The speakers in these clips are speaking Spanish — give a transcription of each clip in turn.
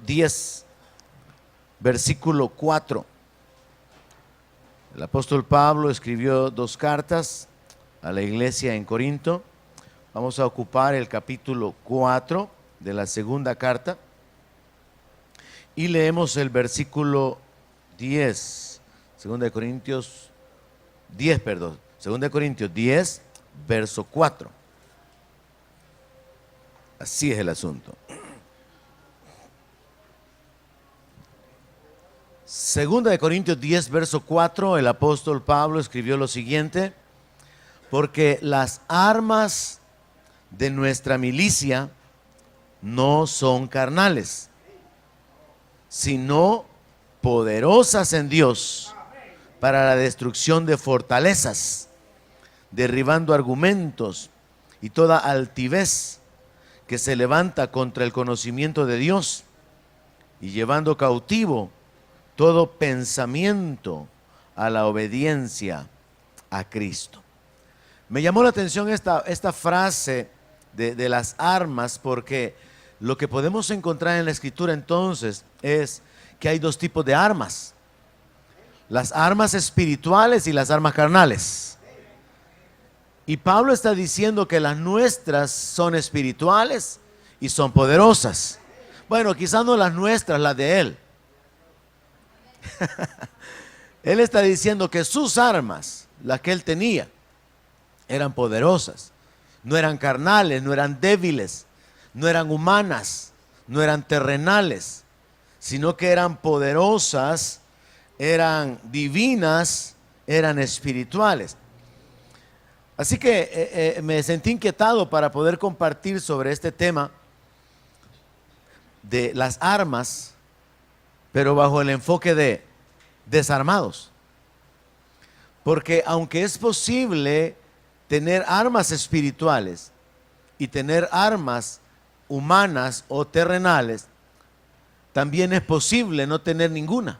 10, versículo 4. El apóstol Pablo escribió 2 cartas a la iglesia en Corinto. Vamos a ocupar el capítulo 4 de la segunda carta y leemos el versículo 10. 2 Corintios 10, perdón. 2 Corintios 10, verso 4. Así es el asunto. 2 Corintios 10, verso 4, el apóstol Pablo escribió lo siguiente: porque las armas de nuestra milicia no son carnales, sino poderosas en Dios para la destrucción de fortalezas, derribando argumentos y toda altivez que se levanta contra el conocimiento de Dios y llevando cautivo todo pensamiento a la obediencia a Cristo. Me llamó la atención esta frase de las armas, porque lo que podemos encontrar en la Escritura entonces es que hay 2 tipos de armas: las armas espirituales y las armas carnales. Y Pablo está diciendo que las nuestras son espirituales y son poderosas. Bueno, quizás no las nuestras, las de él. Él está diciendo que sus armas, las que él tenía, eran poderosas. No eran carnales, no eran débiles, no eran humanas, no eran terrenales, sino que eran poderosas, eran divinas, eran espirituales. Así que me sentí inquietado para poder compartir sobre este tema de las armas, pero bajo el enfoque de desarmados. Porque aunque es posible tener armas espirituales y tener armas humanas o terrenales, también es posible no tener ninguna.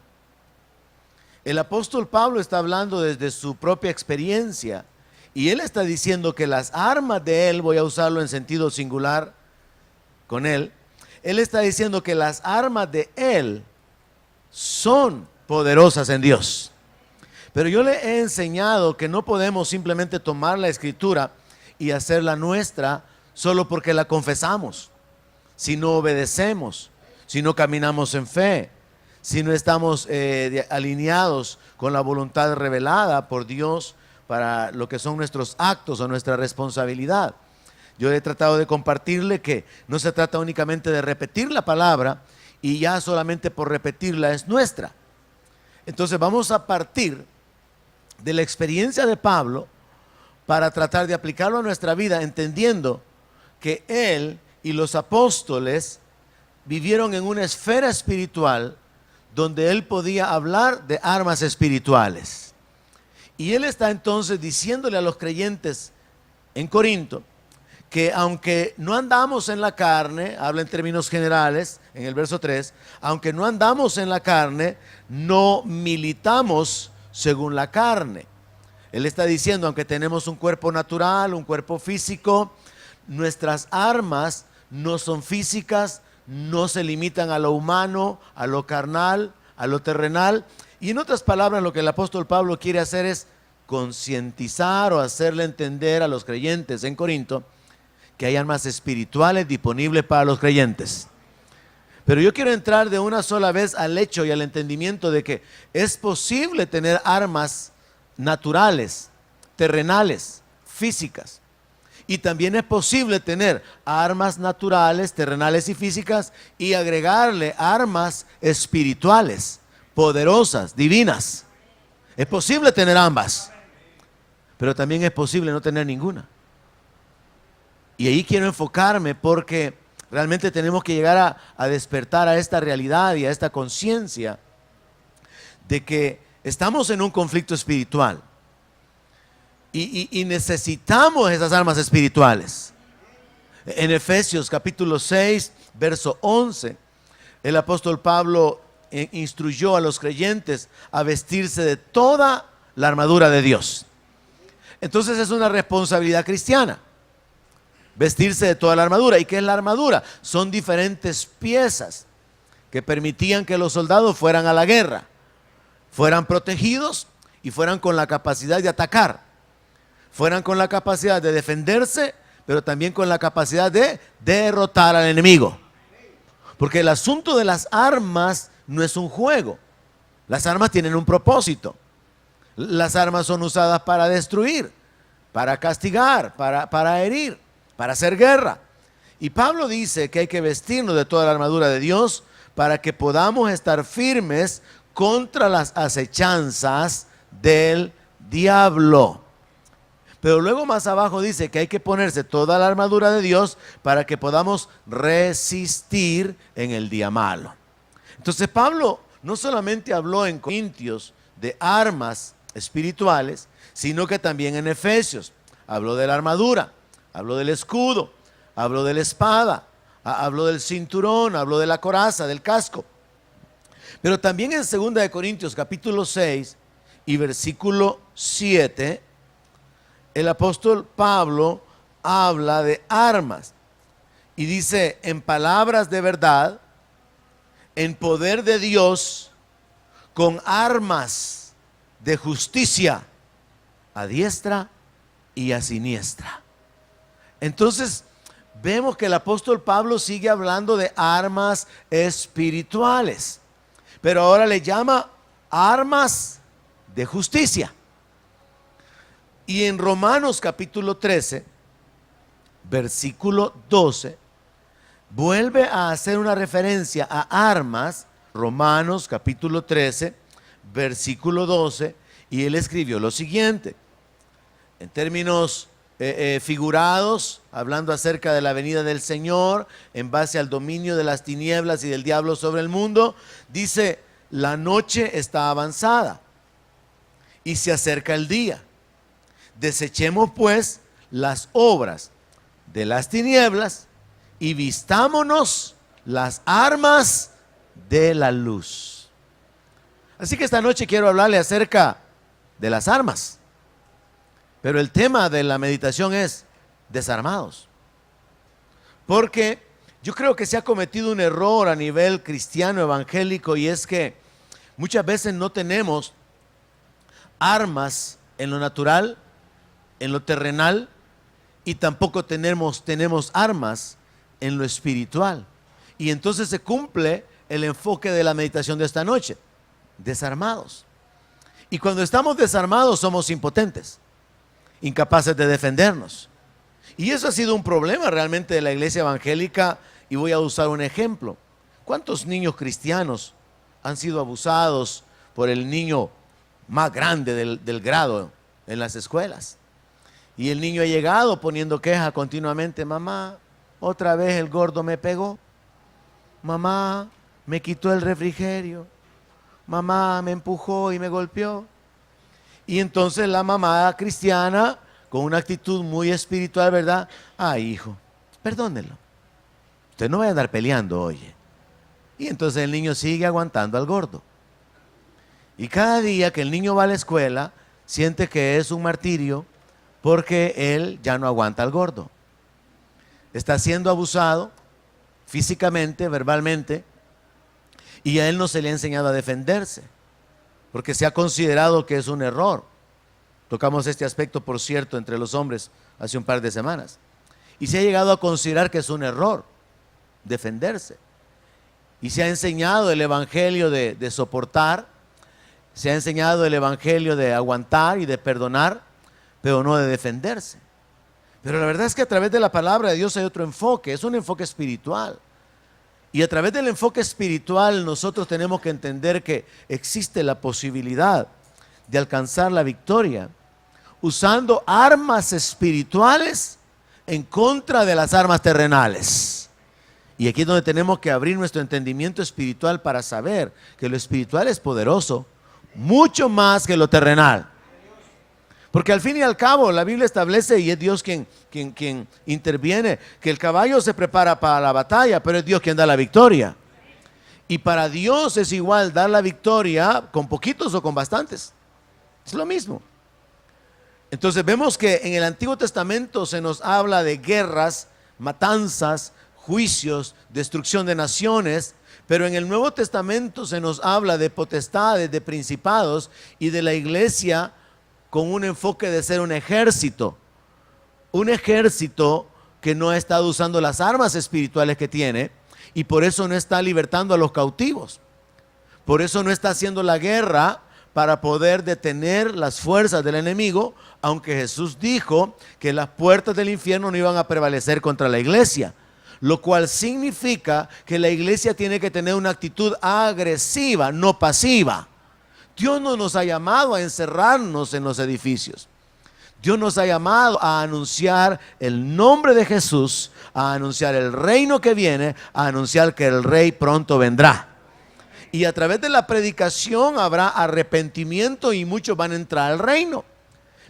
El apóstol Pablo está hablando desde su propia experiencia y él está diciendo que las armas de él, voy a usarlo en sentido singular con él está diciendo que las armas de él son poderosas en Dios. Pero yo le he enseñado que no podemos simplemente tomar la Escritura y hacerla nuestra solo porque la confesamos, si no obedecemos, si no caminamos en fe, si no estamos alineados con la voluntad revelada por Dios para lo que son nuestros actos o nuestra responsabilidad. Yo he tratado de compartirle que no se trata únicamente de repetir la palabra y ya solamente por repetirla es nuestra. Entonces vamos a partir de la experiencia de Pablo para tratar de aplicarlo a nuestra vida, entendiendo que él y los apóstoles vivieron en una esfera espiritual donde él podía hablar de armas espirituales. Y él está entonces diciéndole a los creyentes en Corinto que aunque no andamos en la carne, habla en términos generales en el verso 3, aunque no andamos en la carne, no militamos según la carne. Él está diciendo, aunque tenemos un cuerpo natural, un cuerpo físico, nuestras armas no son físicas, no se limitan a lo humano, a lo carnal, a lo terrenal. Y en otras palabras, lo que el apóstol Pablo quiere hacer es concientizar o hacerle entender a los creyentes en Corinto que hay armas espirituales disponibles para los creyentes. Pero yo quiero entrar de una sola vez al hecho y al entendimiento de que es posible tener armas naturales, terrenales, físicas. Y también es posible tener armas naturales, terrenales y físicas y agregarle armas espirituales, poderosas, divinas. Es posible tener ambas, pero también es posible no tener ninguna. Y ahí quiero enfocarme porque realmente tenemos que llegar a despertar a esta realidad y a esta conciencia de que estamos en un conflicto espiritual y necesitamos esas armas espirituales. En Efesios capítulo 6, verso 11, el apóstol Pablo instruyó a los creyentes a vestirse de toda la armadura de Dios. Entonces es una responsabilidad cristiana vestirse de toda la armadura. ¿Y qué es la armadura? Son diferentes piezas que permitían que los soldados fueran a la guerra, fueran protegidos y fueran con la capacidad de atacar, fueran con la capacidad de defenderse, pero también con la capacidad de derrotar al enemigo. Porque el asunto de las armas no es un juego. Las armas tienen un propósito. Las armas son usadas para destruir, para castigar, para herir, para hacer guerra. Y Pablo dice que hay que vestirnos de toda la armadura de Dios para que podamos estar firmes contra las acechanzas del diablo. Pero luego más abajo dice que hay que ponerse toda la armadura de Dios para que podamos resistir en el día malo. Entonces Pablo no solamente habló en Corintios de armas espirituales, sino que también en Efesios habló de la armadura, habló del escudo, habló de la espada, habló del cinturón, habló de la coraza, del casco. Pero también en 2 de Corintios capítulo 6 y versículo 7, el apóstol Pablo habla de armas y dice: en palabras de verdad, en poder de Dios, con armas de justicia a diestra y a siniestra. Entonces vemos que el apóstol Pablo sigue hablando de armas espirituales, pero ahora le llama armas de justicia. Y en Romanos capítulo 13, versículo 12, vuelve a hacer una referencia a armas. Romanos capítulo 13, versículo 12, y él escribió lo siguiente, en términos figurados, hablando acerca de la venida del Señor, en base al dominio de las tinieblas y del diablo sobre el mundo. Dice: la noche está avanzada y se acerca el día. Desechemos pues las obras de las tinieblas y vistámonos las armas de la luz. Así que esta noche quiero hablarle acerca de las armas, pero el tema de la meditación es desarmados, porque yo creo que se ha cometido un error a nivel cristiano evangélico, y es que muchas veces no tenemos armas en lo natural, en lo terrenal, y tampoco tenemos armas en lo espiritual. Y entonces se cumple el enfoque de la meditación de esta noche: desarmados. Y cuando estamos desarmados somos impotentes, incapaces de defendernos. Y eso ha sido un problema realmente de la iglesia evangélica. Y voy a usar un ejemplo. ¿Cuántos niños cristianos han sido abusados por el niño más grande del grado en las escuelas? Y el niño ha llegado poniendo queja continuamente: mamá, otra vez el gordo me pegó, mamá, me quitó el refrigerio, mamá, me empujó y me golpeó. Y entonces la mamá cristiana, con una actitud muy espiritual, ¿verdad? Ay, hijo, perdónelo, usted no va a andar peleando, oye. Y entonces el niño sigue aguantando al gordo. Y cada día que el niño va a la escuela, siente que es un martirio, porque él ya no aguanta al gordo. Está siendo abusado físicamente, verbalmente, y a él no se le ha enseñado a defenderse, porque se ha considerado que es un error. Tocamos este aspecto, por cierto, entre los hombres hace un par de semanas. Y se ha llegado a considerar que es un error defenderse. Y se ha enseñado el evangelio de soportar, se ha enseñado el evangelio de aguantar y de perdonar, pero no de defenderse. Pero la verdad es que a través de la palabra de Dios hay otro enfoque, es un enfoque espiritual. Y a través del enfoque espiritual nosotros tenemos que entender que existe la posibilidad de alcanzar la victoria usando armas espirituales en contra de las armas terrenales. Y aquí es donde tenemos que abrir nuestro entendimiento espiritual para saber que lo espiritual es poderoso, mucho más que lo terrenal. Porque al fin y al cabo la Biblia establece, y es Dios quien interviene, que el caballo se prepara para la batalla, pero es Dios quien da la victoria. Y para Dios es igual dar la victoria con poquitos o con bastantes. Es lo mismo. Entonces vemos que en el Antiguo Testamento se nos habla de guerras, matanzas, juicios, destrucción de naciones, Pero en el Nuevo Testamento se nos habla de potestades, de principados y de la iglesia con un enfoque de ser un ejército. Un ejército que no ha estado usando las armas espirituales que tiene y por eso no está libertando a los cautivos. Por eso no está haciendo la guerra para poder detener las fuerzas del enemigo, aunque Jesús dijo que las puertas del infierno no iban a prevalecer contra la iglesia. Lo cual significa que la iglesia tiene que tener una actitud agresiva, no pasiva. Dios no nos ha llamado a encerrarnos en los edificios. Dios nos ha llamado a anunciar el nombre de Jesús, a anunciar el reino que viene, a anunciar que el rey pronto vendrá. Y a través de la predicación habrá arrepentimiento y muchos van a entrar al reino.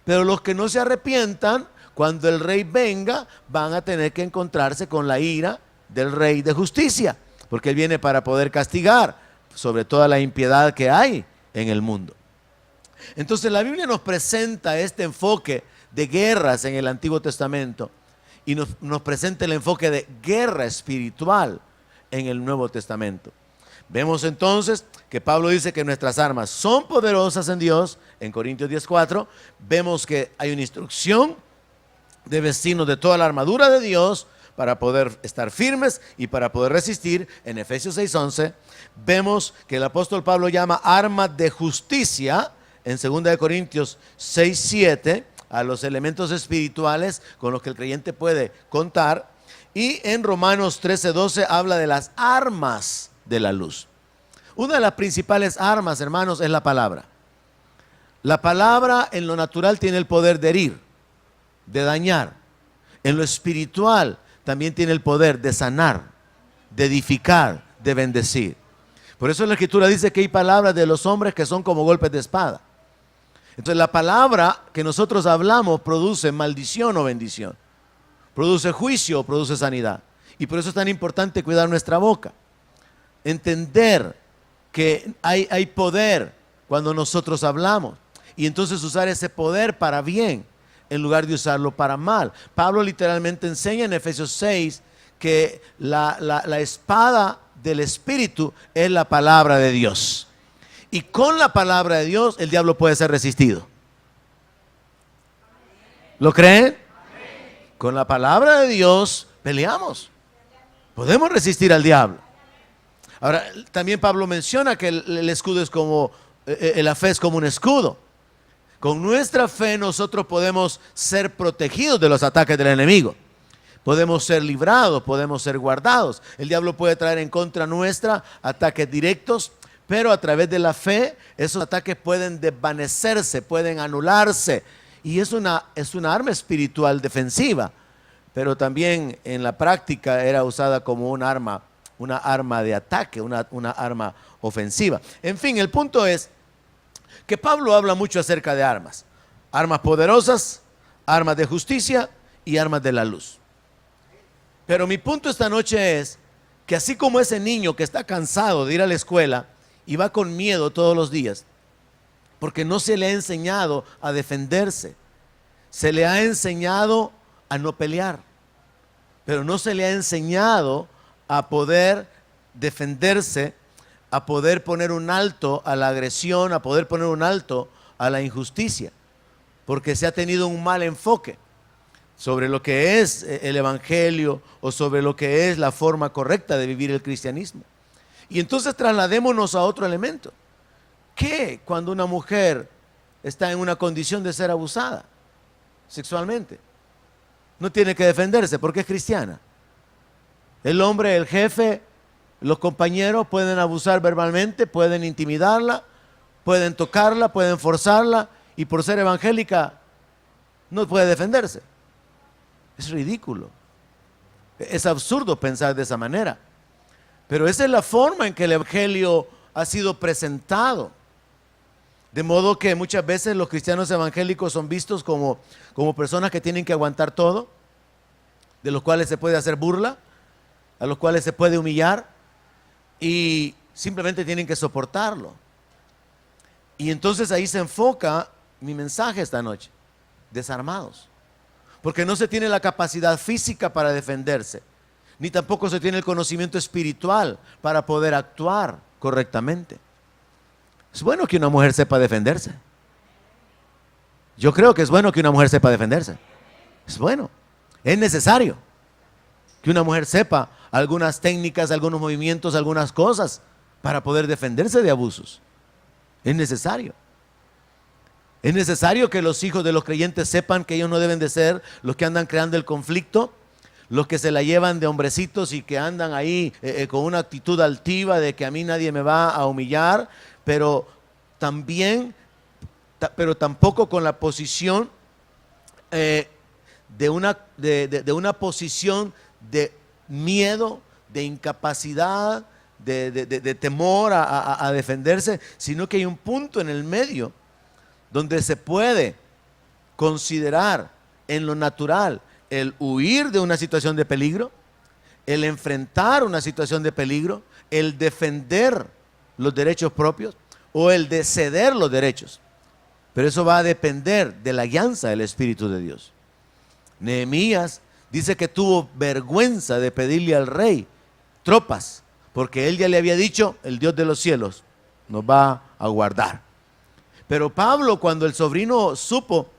Pero los que no se arrepientan, cuando el rey venga, van a tener que encontrarse con la ira del rey de justicia, porque él viene para poder castigar sobre toda la impiedad que hay en el mundo. Entonces la Biblia nos presenta este enfoque de guerras en el Antiguo Testamento y nos presenta el enfoque de guerra espiritual en el Nuevo Testamento. Vemos entonces que Pablo dice que nuestras armas son poderosas en Dios, en Corintios 10:4. Vemos que hay una instrucción de vestirnos de toda la armadura de Dios para poder estar firmes y para poder resistir. En Efesios 6:11 vemos que el apóstol Pablo llama armas de justicia, en 2 Corintios 6:7, a los elementos espirituales con los que el creyente puede contar. Y en Romanos 13:12 habla de las armas de la luz. Una de las principales armas, hermanos, es la palabra. La palabra en lo natural tiene el poder de herir, de dañar. En lo espiritual también tiene el poder de sanar, de edificar, de bendecir. Por eso la Escritura dice que hay palabras de los hombres que son como golpes de espada. Entonces la palabra que nosotros hablamos produce maldición o bendición, produce juicio o produce sanidad. Y por eso es tan importante cuidar nuestra boca, entender que hay poder cuando nosotros hablamos y entonces usar ese poder para bien en lugar de usarlo para mal. Pablo literalmente enseña en Efesios 6 que la espada del Espíritu es la palabra de Dios. Y con la palabra de Dios el diablo puede ser resistido. ¿Lo creen? Con la palabra de Dios peleamos. Podemos resistir al diablo. Ahora, también Pablo menciona que el escudo es como, la fe es como un escudo. Con nuestra fe nosotros podemos ser protegidos de los ataques del enemigo. Podemos ser librados, podemos ser guardados. El diablo puede traer en contra nuestra ataques directos, pero a través de la fe esos ataques pueden desvanecerse, pueden anularse. Y es una arma espiritual defensiva, pero también en la práctica era usada como un arma de ataque, una arma ofensiva. En fin, el punto es que Pablo habla mucho acerca de armas. Armas poderosas, armas de justicia y armas de la luz. Pero mi punto esta noche es que así como ese niño que está cansado de ir a la escuela y va con miedo todos los días, porque no se le ha enseñado a defenderse, se le ha enseñado a no pelear, pero no se le ha enseñado a poder defenderse, a poder poner un alto a la agresión, a poder poner un alto a la injusticia, porque se ha tenido un mal enfoque sobre lo que es el evangelio o sobre lo que es la forma correcta de vivir el cristianismo. Y entonces trasladémonos a otro elemento. ¿Qué cuando una mujer está en una condición de ser abusada sexualmente? No tiene que defenderse porque es cristiana. El hombre, el jefe, los compañeros pueden abusar verbalmente, pueden intimidarla, pueden tocarla, pueden forzarla, y por ser evangélica no puede defenderse. Es ridículo. Es absurdo pensar de esa manera. Pero esa es la forma en que el evangelio ha sido presentado. De modo que muchas veces los cristianos evangélicos son vistos como personas que tienen que aguantar todo, de los cuales se puede hacer burla, a los cuales se puede humillar y simplemente tienen que soportarlo. Y entonces ahí se enfoca mi mensaje esta noche: desarmados, porque no se tiene la capacidad física para defenderse, ni tampoco se tiene el conocimiento espiritual para poder actuar correctamente. Es bueno que una mujer sepa defenderse. Yo creo que es bueno que una mujer sepa defenderse. Es bueno, es necesario que una mujer sepa algunas técnicas, algunos movimientos, algunas cosas para poder defenderse de abusos. Es necesario. Es necesario que los hijos de los creyentes sepan que ellos no deben de ser los que andan creando el conflicto, los que se la llevan de hombrecitos y que andan ahí con una actitud altiva de que a mí nadie me va a humillar, pero tampoco con la posición de una posición de miedo, de incapacidad, de temor a defenderse, sino que hay un punto en el medio donde se puede considerar en lo natural el huir de una situación de peligro, el enfrentar una situación de peligro, el defender los derechos propios o el de ceder los derechos. Pero eso va a depender de la guianza del Espíritu de Dios. Nehemías dice que tuvo vergüenza de pedirle al rey tropas, porque él ya le había dicho, el Dios de los cielos nos va a guardar. Pero Pablo, cuando el sobrino supo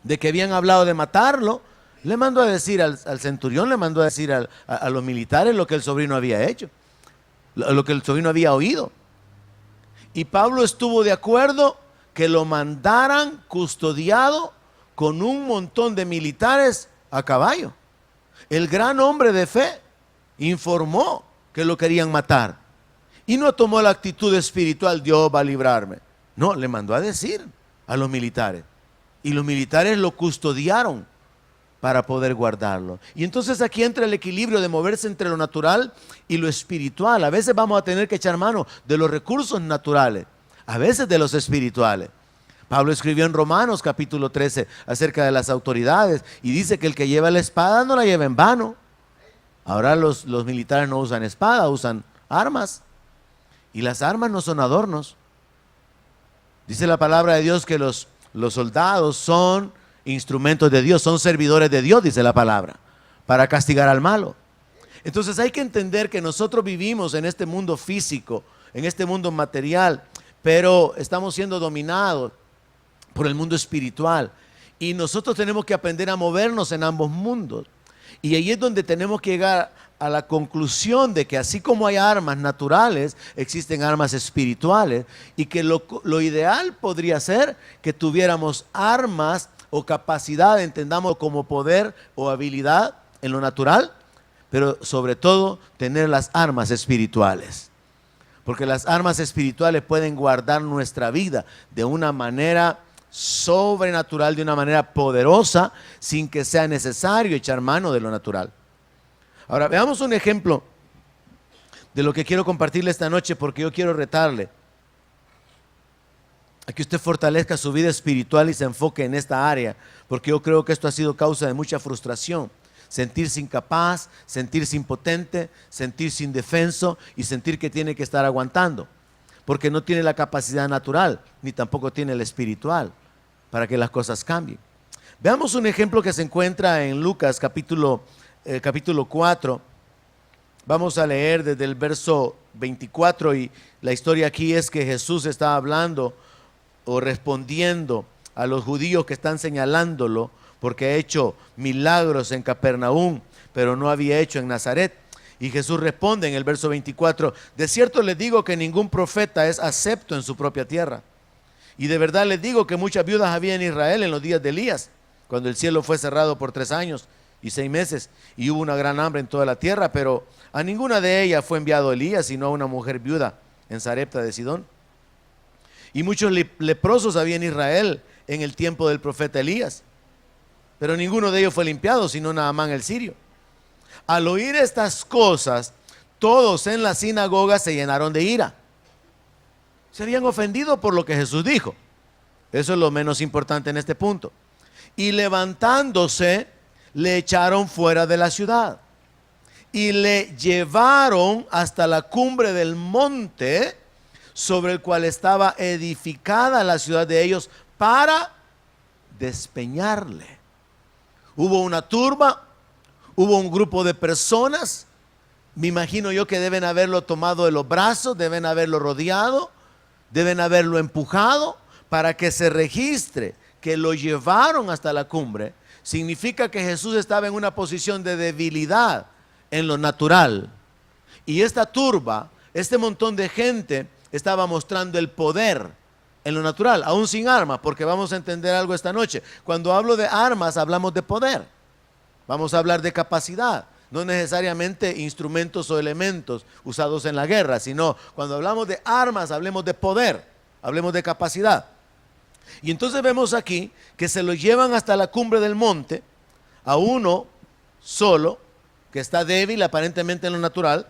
de que habían hablado de matarlo, le mandó a decir al centurión, le mandó a decir a los militares lo que el sobrino había hecho, lo que el sobrino había oído. Y Pablo estuvo de acuerdo que lo mandaran custodiado con un montón de militares a caballo. El gran hombre de fe informó que lo querían matar y no tomó la actitud espiritual, Dios va a librarme. No, le mandó a decir a los militares y los militares lo custodiaron para poder guardarlo. Y entonces aquí entra el equilibrio de moverse entre lo natural y lo espiritual. A veces vamos a tener que echar mano de los recursos naturales, a veces de los espirituales. Pablo escribió en Romanos capítulo 13 acerca de las autoridades y dice que el que lleva la espada no la lleva en vano. Ahora los militares no usan espada, usan armas. Y las armas no son adornos. Dice la palabra de Dios que los soldados son instrumentos de Dios, son servidores de Dios, dice la palabra, para castigar al malo. Entonces hay que entender que nosotros vivimos en este mundo físico, en este mundo material, pero estamos siendo dominados por el mundo espiritual. Y nosotros tenemos que aprender a movernos en ambos mundos. Y ahí es donde tenemos que llegar a la conclusión de que así como hay armas naturales, existen armas espirituales y que lo ideal podría ser que tuviéramos armas o capacidad, entendamos como poder o habilidad en lo natural, pero sobre todo tener las armas espirituales. Porque las armas espirituales pueden guardar nuestra vida de una manera sobrenatural, de una manera poderosa, sin que sea necesario echar mano de lo natural. Ahora veamos un ejemplo de lo que quiero compartirle esta noche, porque yo quiero retarle a que usted fortalezca su vida espiritual y se enfoque en esta área, porque yo creo que esto ha sido causa de mucha frustración. Sentirse incapaz, sentirse impotente, sentirse indefenso y sentir que tiene que estar aguantando, porque no tiene la capacidad natural, ni tampoco tiene la espiritual para que las cosas cambien. Veamos un ejemplo que se encuentra en Lucas capítulo 4. Vamos a leer desde el verso 24 y la historia aquí es que Jesús está hablando o respondiendo a los judíos que están señalándolo porque ha hecho milagros en Capernaum, pero no había hecho en Nazaret. Y Jesús responde en el verso 24: de cierto les digo que ningún profeta es acepto en su propia tierra. Y de verdad les digo que muchas viudas había en Israel en los días de Elías, cuando el cielo fue cerrado por 3 años y 6 meses, y hubo una gran hambre en toda la tierra, pero a ninguna de ellas fue enviado Elías, sino a una mujer viuda en Sarepta de Sidón. Y muchos leprosos había en Israel en el tiempo del profeta Elías, pero ninguno de ellos fue limpiado, sino Naamán el sirio. Al oír estas cosas, todos en la sinagoga se llenaron de ira. Se habían ofendido por lo que Jesús dijo. Eso es lo menos importante en este punto. Y levantándose, le echaron fuera de la ciudad y le llevaron hasta la cumbre del monte sobre el cual estaba edificada la ciudad de ellos para despeñarle. Hubo una turba, hubo un grupo de personas, me imagino yo que deben haberlo tomado de los brazos, deben haberlo rodeado, deben haberlo empujado para que se registre que lo llevaron hasta la cumbre. Significa que Jesús estaba en una posición de debilidad en lo natural. Y esta turba, este montón de gente estaba mostrando el poder en lo natural, aún sin armas, porque vamos a entender algo esta noche. Cuando hablo de armas, hablamos de poder. Vamos a hablar de capacidad, no necesariamente instrumentos o elementos usados en la guerra, sino cuando hablamos de armas, hablemos de poder, hablemos de capacidad. Y entonces vemos aquí que se lo llevan hasta la cumbre del monte, a uno solo, que está débil aparentemente en lo natural,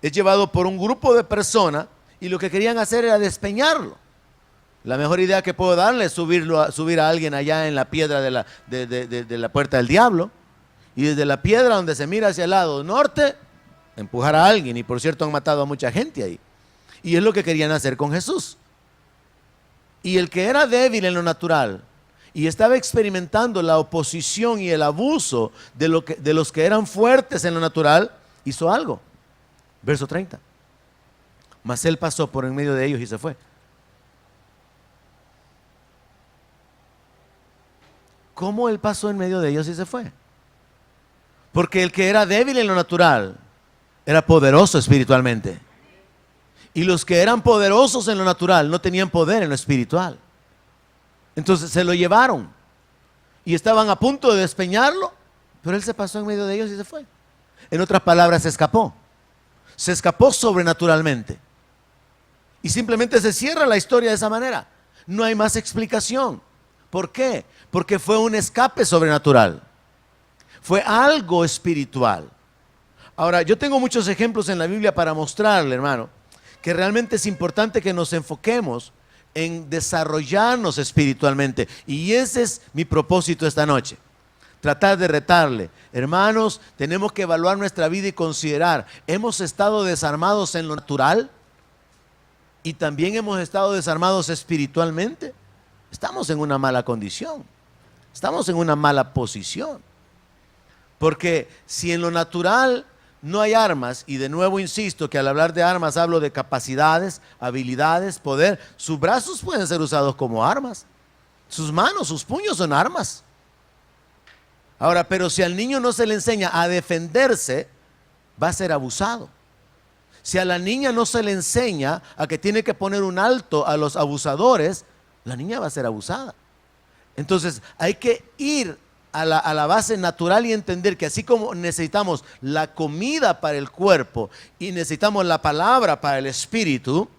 es llevado por un grupo de personas y lo que querían hacer era despeñarlo. La mejor idea que puedo darle es subir a alguien allá en la piedra de la puerta del diablo, y desde la piedra donde se mira hacia el lado norte, empujar a alguien. Y por cierto han matado a mucha gente ahí. Y es lo que querían hacer con Jesús. Y el que era débil en lo natural y estaba experimentando la oposición y el abuso de los que eran fuertes en lo natural, hizo algo. Verso 30. Mas él pasó por en medio de ellos y se fue. ¿Cómo él pasó en medio de ellos y se fue? Porque el que era débil en lo natural era poderoso espiritualmente. Y los que eran poderosos en lo natural no tenían poder en lo espiritual. Entonces se lo llevaron y estaban a punto de despeñarlo, pero él se pasó en medio de ellos y se fue. En otras palabras, se escapó. Se escapó sobrenaturalmente. Y simplemente se cierra la historia de esa manera. No hay más explicación. ¿Por qué? Porque fue un escape sobrenatural. Fue algo espiritual. Ahora, yo tengo muchos ejemplos en la Biblia para mostrarle, hermano, que realmente es importante que nos enfoquemos en desarrollarnos espiritualmente. Y ese es mi propósito esta noche. Tratar de retarle. Hermanos, tenemos que evaluar nuestra vida y considerar, ¿hemos estado desarmados en lo natural? ¿Y también hemos estado desarmados espiritualmente? Estamos en una mala condición. Estamos en una mala posición. Porque si en lo natural no hay armas, y de nuevo insisto que al hablar de armas hablo de capacidades, habilidades, poder, sus brazos pueden ser usados como armas, sus manos, sus puños son armas. Ahora, pero si al niño no se le enseña a defenderse, va a ser abusado. Si a la niña no se le enseña a que tiene que poner un alto a los abusadores, la niña va a ser abusada. Entonces hay que ir a la base natural y entender que así como necesitamos la comida para el cuerpo y necesitamos la palabra para el espíritu,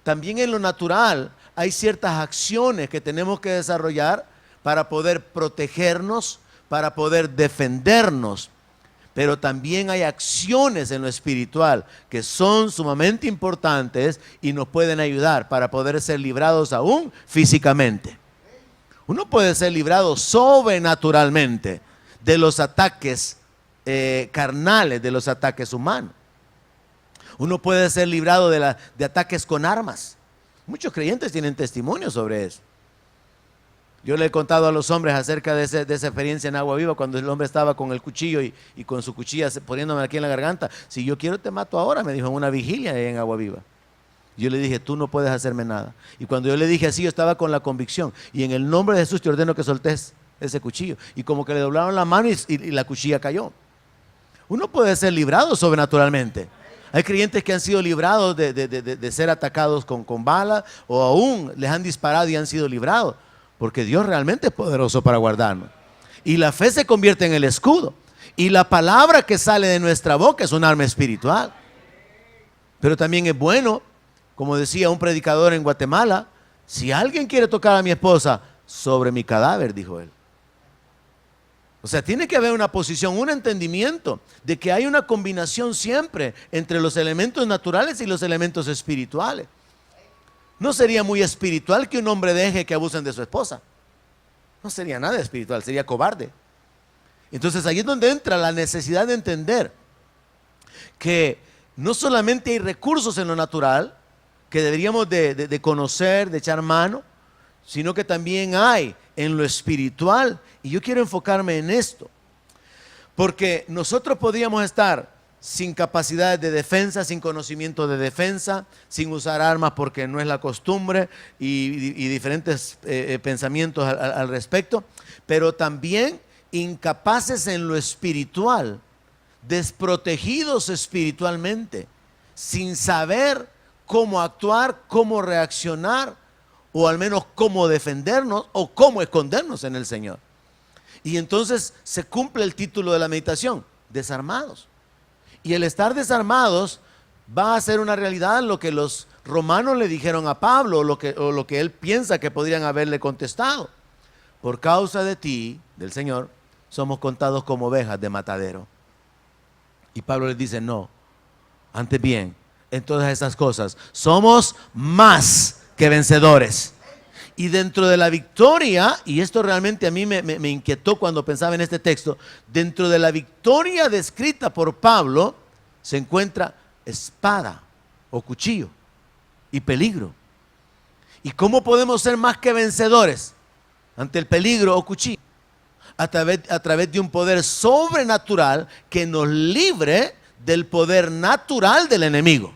también en lo natural hay ciertas acciones que tenemos que desarrollar para poder protegernos, para poder defendernos. Pero también hay acciones en lo espiritual que son sumamente importantes y nos pueden ayudar para poder ser librados aún físicamente. Uno puede ser librado sobrenaturalmente de los ataques carnales, de los ataques humanos. Uno puede ser librado de ataques con armas. Muchos creyentes tienen testimonio sobre eso. Yo le he contado a los hombres acerca de esa experiencia en Agua Viva, cuando el hombre estaba con el cuchillo y con su cuchilla poniéndome aquí en la garganta. Si yo quiero te mato ahora, me dijo en una vigilia en Agua Viva. Yo le dije, tú no puedes hacerme nada. Y cuando yo le dije así, yo estaba con la convicción. Y en el nombre de Jesús te ordeno que soltes ese cuchillo. Y como que le doblaron la mano y la cuchilla cayó. Uno puede ser librado sobrenaturalmente. Hay creyentes que han sido librados de ser atacados con balas, o aún les han disparado y han sido librados. Porque Dios realmente es poderoso para guardarnos. Y la fe se convierte en el escudo. Y la palabra que sale de nuestra boca es un arma espiritual. Pero también es bueno, como decía un predicador en Guatemala, si alguien quiere tocar a mi esposa, sobre mi cadáver, dijo él. O sea, tiene que haber una posición, un entendimiento de que hay una combinación siempre entre los elementos naturales y los elementos espirituales. No sería muy espiritual que un hombre deje que abusen de su esposa. No sería nada espiritual, sería cobarde. Entonces ahí es donde entra la necesidad de entender que no solamente hay recursos en lo natural que deberíamos de conocer, de echar mano, sino que también hay en lo espiritual. Y yo quiero enfocarme en esto, Porque nosotros podríamos estar sin capacidades de defensa, sin conocimiento de defensa, sin usar armas porque no es la costumbre y diferentes pensamientos al respecto, pero también incapaces en lo espiritual, desprotegidos espiritualmente, sin saber cómo actuar, cómo reaccionar, o al menos cómo defendernos o cómo escondernos en el Señor. Y entonces se cumple el título de la meditación, desarmados. Y el estar desarmados va a ser una realidad lo que los romanos le dijeron a Pablo, o lo que él piensa que podrían haberle contestado. Por causa de ti, del Señor, somos contados como ovejas de matadero. Y Pablo les dice, no, antes bien, en todas esas cosas, somos más que vencedores. Y dentro de la victoria, y esto realmente a mí me inquietó cuando pensaba en este texto, dentro de la victoria descrita por Pablo, se encuentra espada o cuchillo y peligro. ¿Y cómo podemos ser más que vencedores ante el peligro o cuchillo? A través de un poder sobrenatural que nos libre del poder natural del enemigo.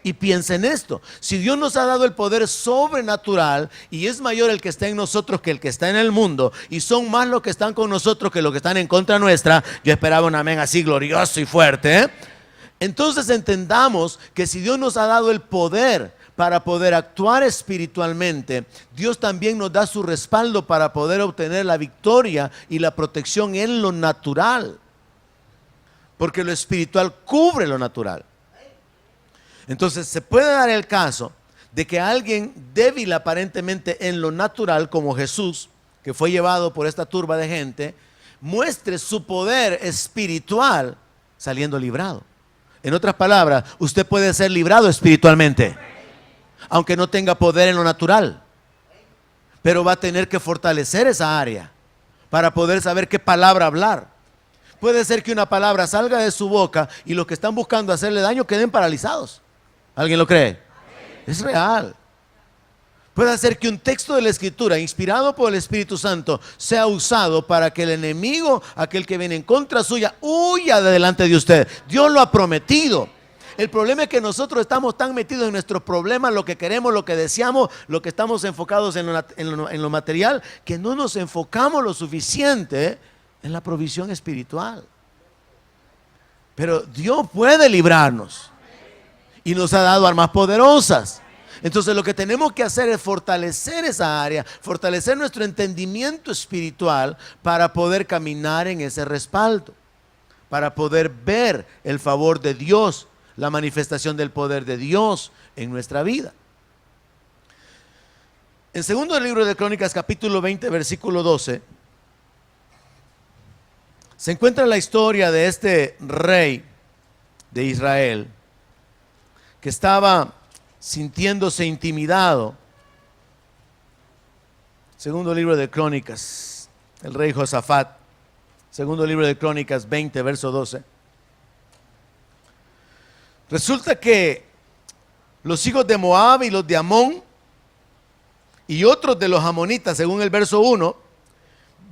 Y piensa en esto, si Dios nos ha dado el poder sobrenatural y es mayor el que está en nosotros que el que está en el mundo, y son más los que están con nosotros que los que están en contra nuestra, yo esperaba un amén así glorioso y fuerte, ¿eh? Entonces entendamos que si Dios nos ha dado el poder para poder actuar espiritualmente, Dios también nos da su respaldo para poder obtener la victoria y la protección en lo natural, porque lo espiritual cubre lo natural. Entonces se puede dar el caso de que alguien débil aparentemente en lo natural, como Jesús, que fue llevado por esta turba de gente, muestre su poder espiritual saliendo librado. En otras palabras, usted puede ser librado espiritualmente, aunque no tenga poder en lo natural, pero va a tener que fortalecer esa área para poder saber qué palabra hablar. Puede ser que una palabra salga de su boca y los que están buscando hacerle daño queden paralizados. ¿Alguien lo cree? Es real. Puede ser que un texto de la Escritura, inspirado por el Espíritu Santo, sea usado para que el enemigo, aquel que viene en contra suya, huya de delante de usted. Dios lo ha prometido. El problema es que nosotros estamos tan metidos en nuestros problemas, lo que queremos, lo que deseamos, lo que estamos enfocados en lo material, que no nos enfocamos lo suficiente en la provisión espiritual. Pero Dios puede librarnos y nos ha dado armas poderosas. Entonces lo que tenemos que hacer es fortalecer esa área, fortalecer nuestro entendimiento espiritual para poder caminar en ese respaldo, para poder ver el favor de Dios, la manifestación del poder de Dios en nuestra vida. En segundo libro de Crónicas, capítulo 20, versículo 12, se encuentra la historia de este rey de Israel que estaba sintiéndose intimidado. Segundo libro de Crónicas, el rey Josafat, segundo libro de Crónicas 20, verso 12. Resulta que los hijos de Moab y los de Amón y otros de los amonitas, según el verso 1,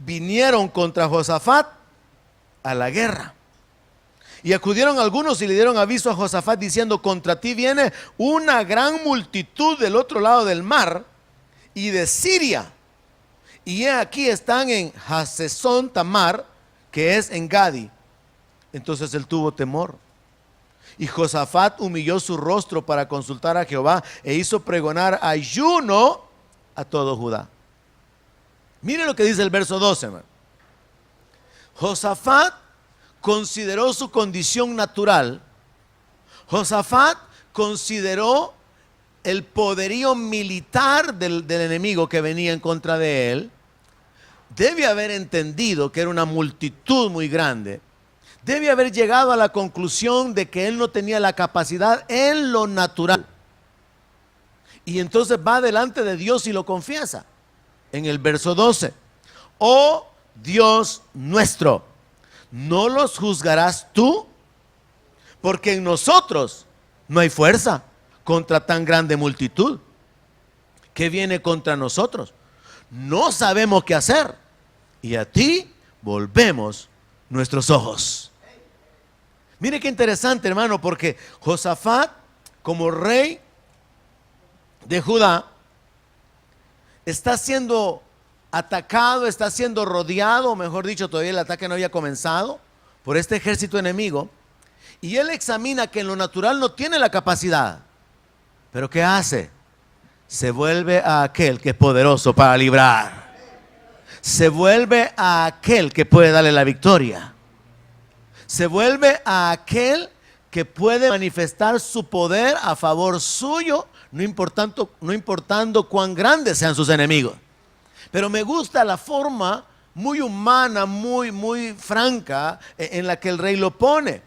vinieron contra Josafat a la guerra. Y acudieron algunos y le dieron aviso a Josafat diciendo: contra ti viene una gran multitud del otro lado del mar y de Siria. Y aquí están en Hasesón Tamar, que es en Gadi. Entonces él tuvo temor. Y Josafat humilló su rostro para consultar a Jehová e hizo pregonar ayuno a todo Judá. Miren lo que dice el verso 12, hermano. Josafat consideró su condición natural. Josafat consideró el poderío militar del enemigo que venía en contra de él. Debe haber entendido que era una multitud muy grande. Debe haber llegado a la conclusión de que él no tenía la capacidad en lo natural. Y entonces va delante de Dios y lo confiesa. En el verso 12: oh Dios nuestro, ¿no los juzgarás tú? Porque en nosotros no hay fuerza contra tan grande multitud que viene contra nosotros. No sabemos qué hacer y a ti volvemos nuestros ojos. Mire qué interesante, hermano, porque Josafat, como rey de Judá, está siendo atacado, está siendo rodeado, mejor dicho, todavía el ataque no había comenzado, por este ejército enemigo. Y él examina que en lo natural no tiene la capacidad. Pero ¿qué hace? Se vuelve a aquel que es poderoso para librar. Se vuelve a aquel que puede darle la victoria. Se vuelve a aquel que puede manifestar su poder a favor suyo, no importando cuán grandes sean sus enemigos. Pero me gusta la forma muy humana, muy franca en la que el rey lo pone.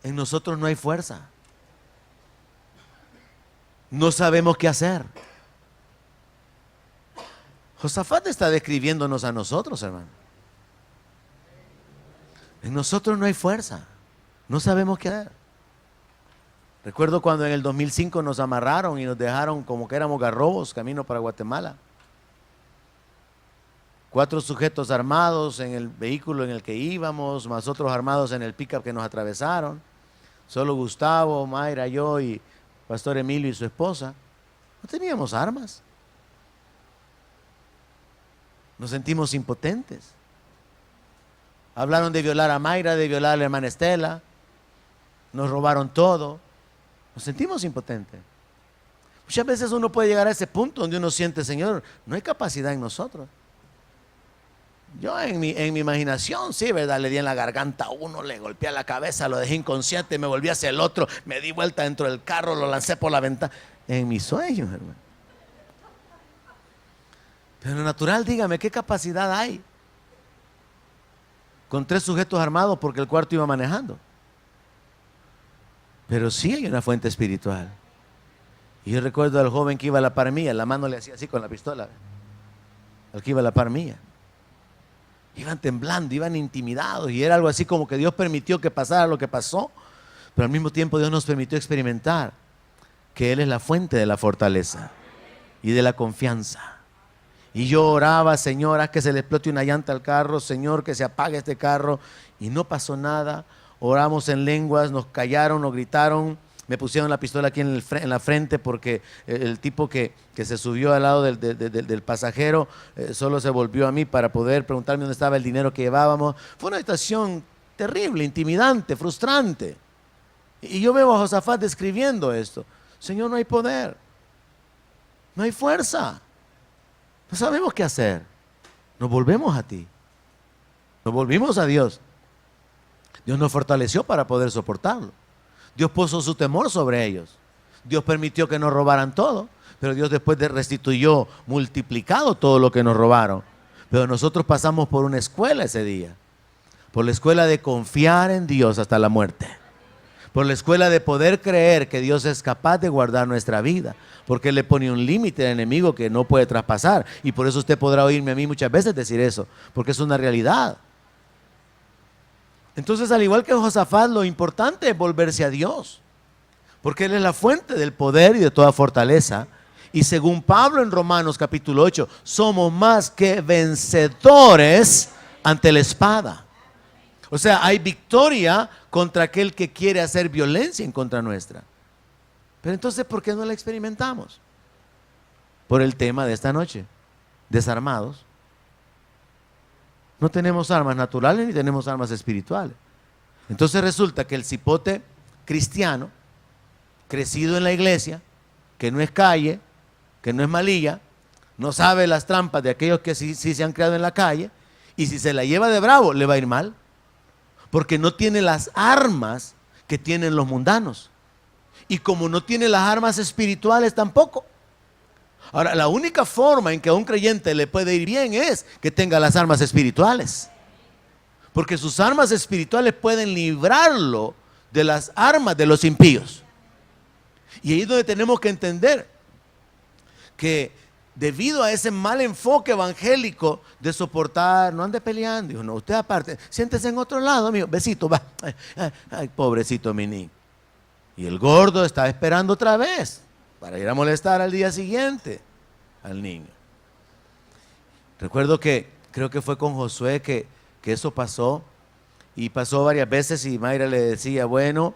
En nosotros no hay fuerza. No sabemos qué hacer. Josafat está describiéndonos a nosotros, hermano. En nosotros no hay fuerza. No sabemos qué hacer. Recuerdo cuando en el 2005 nos amarraron y nos dejaron como que éramos garrobos camino para Guatemala. 4 sujetos armados en el vehículo en el que íbamos, más otros armados en el pickup que nos atravesaron. Solo Gustavo, Mayra, yo y Pastor Emilio y su esposa. No teníamos armas. Nos sentimos impotentes. Hablaron de violar a Mayra, de violar a la hermana Estela. Nos robaron todo. Nos sentimos impotentes. Muchas veces uno puede llegar a ese punto donde uno siente, Señor, no hay capacidad en nosotros. Yo en mi imaginación, sí, ¿verdad? Le di en la garganta a uno, le golpeé la cabeza, lo dejé inconsciente, me volví hacia el otro, me di vuelta dentro del carro, lo lancé por la ventana. En mis sueños, hermano. Pero en lo natural, dígame, ¿qué capacidad hay? Con 3 sujetos armados porque el cuarto iba manejando. Pero sí hay una fuente espiritual. Y yo recuerdo al joven que iba a la par mía, la mano le hacía así con la pistola. Al que iba a la par mía. Iban temblando, iban intimidados y era algo así como que Dios permitió que pasara lo que pasó, pero al mismo tiempo Dios nos permitió experimentar que Él es la fuente de la fortaleza y de la confianza. Y yo oraba, Señor, haz que se le explote una llanta al carro, Señor, que se apague este carro, y no pasó nada. Oramos en lenguas, nos callaron, nos gritaron. Me pusieron la pistola aquí en la frente porque el tipo que se subió al lado del pasajero solo se volvió a mí para poder preguntarme dónde estaba el dinero que llevábamos. Fue una situación terrible, intimidante, frustrante. Y yo veo a Josafat describiendo esto. Señor, no hay poder, no hay fuerza, no sabemos qué hacer. Nos volvemos a ti, nos volvimos a Dios. Dios nos fortaleció para poder soportarlo. Dios puso su temor sobre ellos. Dios permitió que nos robaran todo, pero Dios después restituyó multiplicado todo lo que nos robaron. Pero nosotros pasamos por una escuela ese día, por la escuela de confiar en Dios hasta la muerte, por la escuela de poder creer que Dios es capaz de guardar nuestra vida, porque Él le pone un límite al enemigo que no puede traspasar. Y por eso usted podrá oírme a mí muchas veces decir eso, porque es una realidad. Entonces, al igual que Josafat, lo importante es volverse a Dios, porque Él es la fuente del poder y de toda fortaleza. Y según Pablo en Romanos capítulo 8, somos más que vencedores ante la espada. O sea, hay victoria contra aquel que quiere hacer violencia en contra nuestra. Pero entonces, ¿por qué no la experimentamos? Por el tema de esta noche, desarmados. No tenemos armas naturales ni tenemos armas espirituales. Entonces resulta que el cipote cristiano, crecido en la iglesia, que no es calle, que no es malilla, no sabe las trampas de aquellos que sí se han creado en la calle, y si se la lleva de bravo, le va a ir mal, porque no tiene las armas que tienen los mundanos. Y como no tiene las armas espirituales tampoco. Ahora, la única forma en que a un creyente le puede ir bien es que tenga las armas espirituales. Porque sus armas espirituales pueden librarlo de las armas de los impíos. Y ahí es donde tenemos que entender que debido a ese mal enfoque evangélico de soportar, no ande peleando, dijo, no, usted aparte, siéntese en otro lado, amigo, besito, va. Ay, pobrecito mi niño. Y el gordo está esperando otra vez para ir a molestar al día siguiente al niño. Recuerdo que creo que fue con Josué que eso pasó, Y pasó varias veces y Mayra le decía, bueno,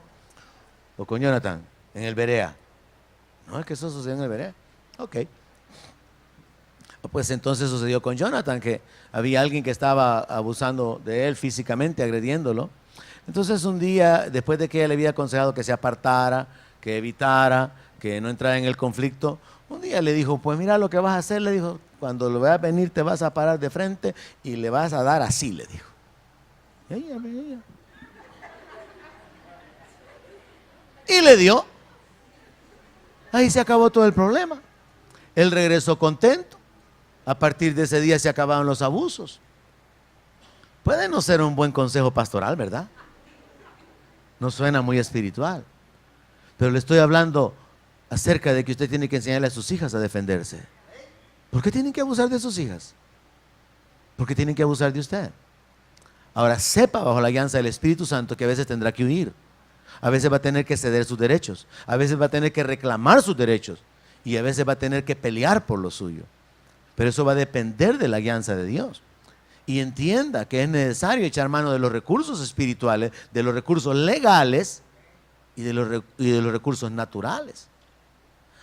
o con Jonathan, en el Berea. No, es que eso sucedió en el Berea. Ok. Pues entonces sucedió con Jonathan, que había alguien que estaba abusando de él físicamente, agrediéndolo. Entonces un día, después de que ella le había aconsejado que se apartara, que evitara, que no entrara en el conflicto, un día le dijo, pues mira lo que vas a hacer, le dijo, cuando lo veas venir te vas a parar de frente y le vas a dar así, le dijo. Y le dio. Ahí se acabó todo el problema. Él regresó contento. A partir de ese día se acabaron los abusos. Puede no ser un buen consejo pastoral, ¿verdad? No suena muy espiritual. Pero le estoy hablando acerca de que usted tiene que enseñarle a sus hijas a defenderse. ¿Por qué tienen que abusar de sus hijas? Porque tienen que abusar de usted. Ahora sepa bajo la guianza del Espíritu Santo que a veces tendrá que huir. A veces va a tener que ceder sus derechos. A veces va a tener que reclamar sus derechos. Y a veces va a tener que pelear por lo suyo. Pero eso va a depender de la guianza de Dios. Y entienda que es necesario echar mano de los recursos espirituales, de los recursos legales y de los recursos naturales.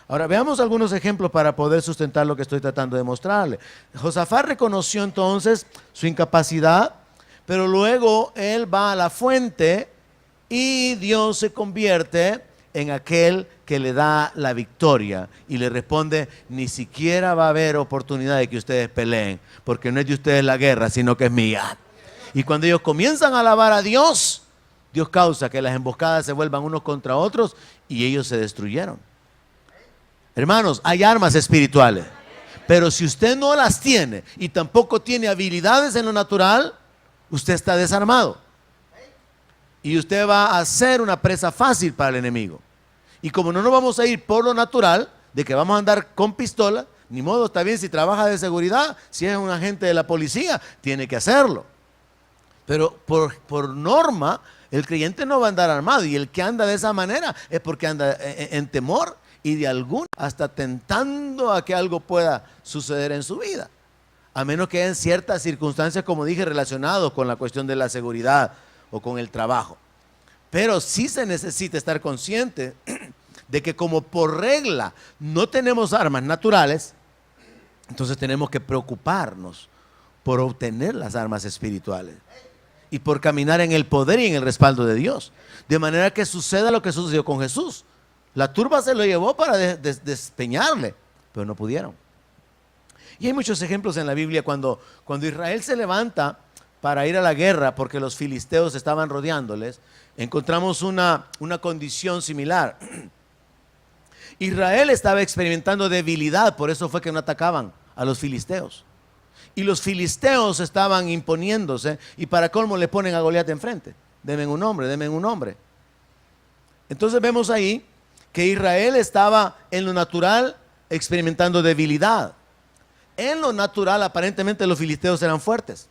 Ahora veamos algunos ejemplos para poder sustentar lo que estoy tratando de mostrarle. Josafat reconoció entonces su incapacidad, pero luego él va a la fuente y Dios se convierte en aquel que le da la victoria y le responde, ni siquiera va a haber oportunidad de que ustedes peleen, porque no es de ustedes la guerra, sino que es mía. Y cuando ellos comienzan a alabar a Dios, Dios causa que las emboscadas se vuelvan unos contra otros y ellos se destruyeron. Hermanos, hay armas espirituales, pero si usted no las tiene y tampoco tiene habilidades en lo natural, usted está desarmado. Y usted va a ser una presa fácil para el enemigo. Y como no nos vamos a ir por lo natural, de que vamos a andar con pistola, ni modo, está bien si trabaja de seguridad, si es un agente de la policía, tiene que hacerlo. Pero por norma, el creyente no va a andar armado. Y el que anda de esa manera es porque anda en temor y de algún, hasta tentando a que algo pueda suceder en su vida. A menos que en ciertas circunstancias, como dije, relacionados con la cuestión de la seguridad o con el trabajo. Pero sí se necesita estar consciente de que como por regla no tenemos armas naturales, entonces tenemos que preocuparnos por obtener las armas espirituales y por caminar en el poder y en el respaldo de Dios, de manera que suceda lo que sucedió con Jesús. La turba se lo llevó para despeñarle, pero no pudieron. Y hay muchos ejemplos en la Biblia cuando Israel se levanta para ir a la guerra porque los filisteos estaban rodeándoles. Encontramos una condición similar. Israel estaba experimentando debilidad, por eso fue que no atacaban a los filisteos. Y los filisteos estaban imponiéndose y para colmo le ponen a Goliat enfrente. Denme un hombre, denme un hombre. Entonces vemos ahí que Israel estaba en lo natural experimentando debilidad. En lo natural aparentemente los filisteos eran fuertes.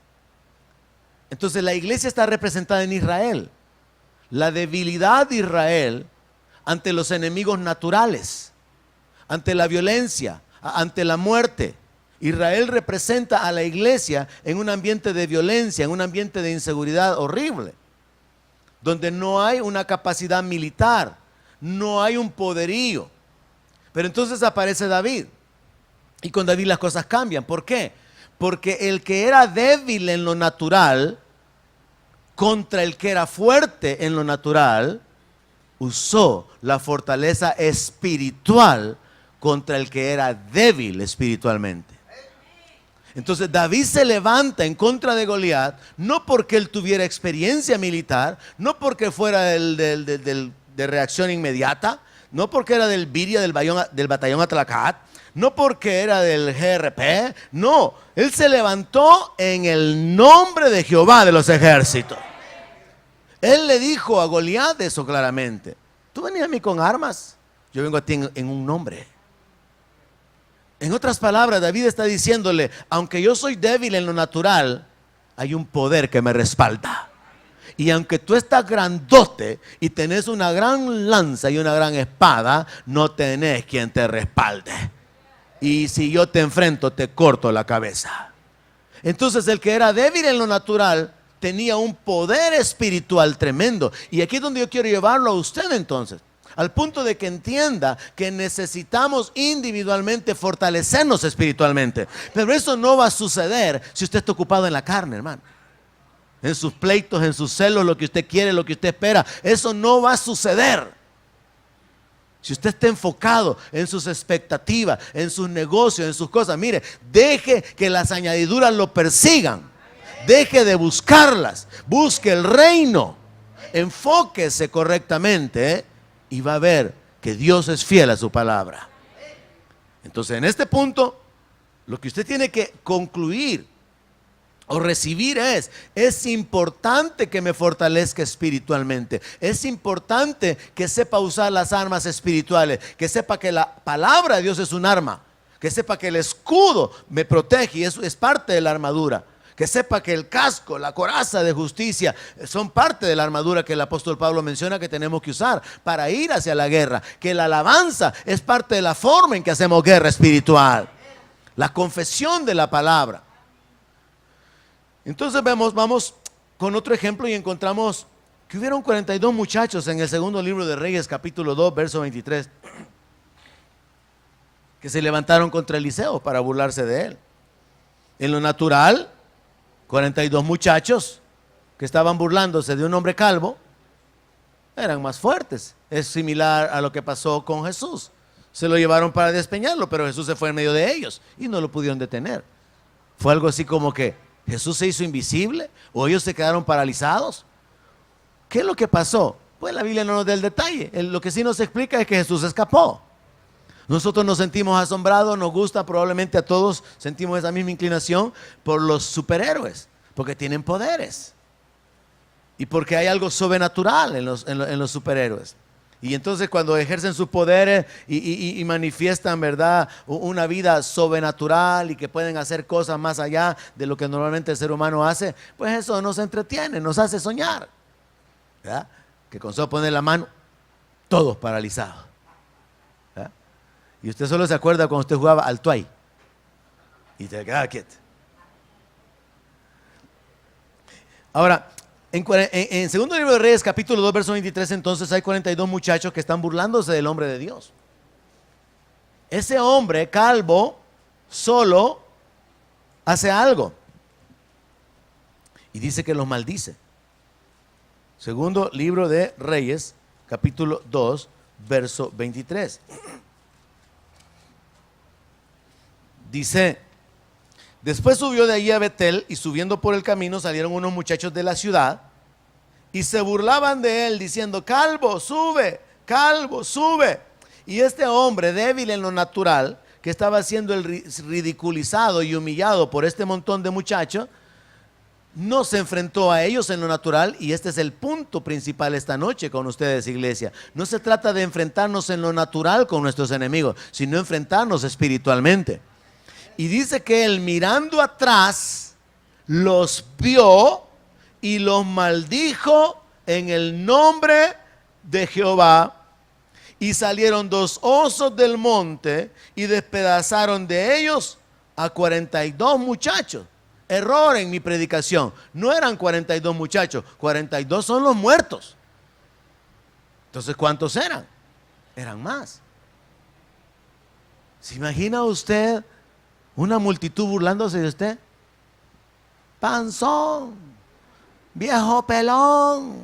Entonces la iglesia está representada en Israel. La debilidad de Israel ante los enemigos naturales, ante la violencia, ante la muerte. Israel representa a la iglesia en un ambiente de violencia, en un ambiente de inseguridad horrible, donde no hay una capacidad militar, no hay un poderío. Pero entonces aparece David, y con David las cosas cambian. ¿Por qué? Porque el que era débil en lo natural contra el que era fuerte en lo natural, usó la fortaleza espiritual contra el que era débil espiritualmente. Entonces David se levanta en contra de Goliat, no porque él tuviera experiencia militar, no porque fuera de reacción inmediata, no porque era del Biria, del batallón Atlacat, no porque era del GRP, no, él se levantó en el nombre de Jehová de los ejércitos. Él le dijo a Goliat eso claramente: tú venías a mí con armas, yo vengo a ti en un nombre. En otras palabras, David está diciéndole, aunque yo soy débil en lo natural, hay un poder que me respalda. Y aunque tú estás grandote y tenés una gran lanza y una gran espada, no tenés quien te respalde. Y si yo te enfrento, te corto la cabeza. Entonces el que era débil en lo natural tenía un poder espiritual tremendo. Y aquí es donde yo quiero llevarlo a usted entonces, al punto de que entienda que necesitamos individualmente fortalecernos espiritualmente. Pero eso no va a suceder si usted está ocupado en la carne, hermano. En sus pleitos, en sus celos, lo que usted quiere, lo que usted espera. Eso no va a suceder. Si usted está enfocado en sus expectativas, en sus negocios, en sus cosas, mire, deje que las añadiduras lo persigan. Deje de buscarlas. Busque el reino. Enfóquese correctamente, y va a ver que Dios es fiel a su palabra. Entonces, en este punto, lo que usted tiene que concluir o recibir es importante que me fortalezca espiritualmente. Es importante que sepa usar las armas espirituales, que sepa que la palabra de Dios es un arma, que sepa que el escudo me protege y eso es parte de la armadura. Que sepa que el casco, la coraza de justicia son parte de la armadura que el apóstol Pablo menciona que tenemos que usar para ir hacia la guerra. Que la alabanza es parte de la forma en que hacemos guerra espiritual. La confesión de la palabra. Entonces vamos con otro ejemplo y encontramos que hubieron 42 muchachos en el segundo libro de Reyes, capítulo 2, verso 23, que se levantaron contra Eliseo para burlarse de él. En lo natural, 42 muchachos que estaban burlándose de un hombre calvo eran más fuertes. Es similar a lo que pasó con Jesús. Se lo llevaron para despeñarlo, pero Jesús se fue en medio de ellos y no lo pudieron detener. Fue algo así como que Jesús se hizo invisible o ellos se quedaron paralizados. ¿Qué es lo que pasó? Pues la Biblia no nos da el detalle. Lo que sí nos explica es que Jesús escapó. Nosotros nos sentimos asombrados, nos gusta, probablemente a todos sentimos esa misma inclinación por los superhéroes, porque tienen poderes y porque hay algo sobrenatural en los superhéroes. Y entonces cuando ejercen sus poderes y manifiestan, ¿verdad?, una vida sobrenatural y que pueden hacer cosas más allá de lo que normalmente el ser humano hace, pues eso nos entretiene, nos hace soñar, ¿verdad? Que con solo poner la mano, todos paralizados. Y usted solo se acuerda cuando usted jugaba al tuay y te quedaba quieto. Ahora, en segundo libro de Reyes, capítulo 2, verso 23, entonces hay 42 muchachos que están burlándose del hombre de Dios. Ese hombre calvo solo hace algo y dice que los maldice. Segundo libro de Reyes, capítulo 2, verso 23. Dice: después subió de allí a Betel y subiendo por el camino salieron unos muchachos de la ciudad y se burlaban de él diciendo: calvo, sube, calvo, sube. Y este hombre débil en lo natural, que estaba siendo ridiculizado y humillado por este montón de muchachos, no se enfrentó a ellos en lo natural. Y este es el punto principal esta noche con ustedes, iglesia. No se trata de enfrentarnos en lo natural con nuestros enemigos, sino enfrentarnos espiritualmente. Y dice que él, mirando atrás, los vio y los maldijo en el nombre de Jehová. Y salieron 2 osos del monte y despedazaron de ellos a 42 muchachos. Error en mi predicación. No eran 42 muchachos, 42 son los muertos. Entonces, ¿cuántos eran? Eran más. ¿Se imagina usted una multitud burlándose de usted? Panzón, viejo pelón,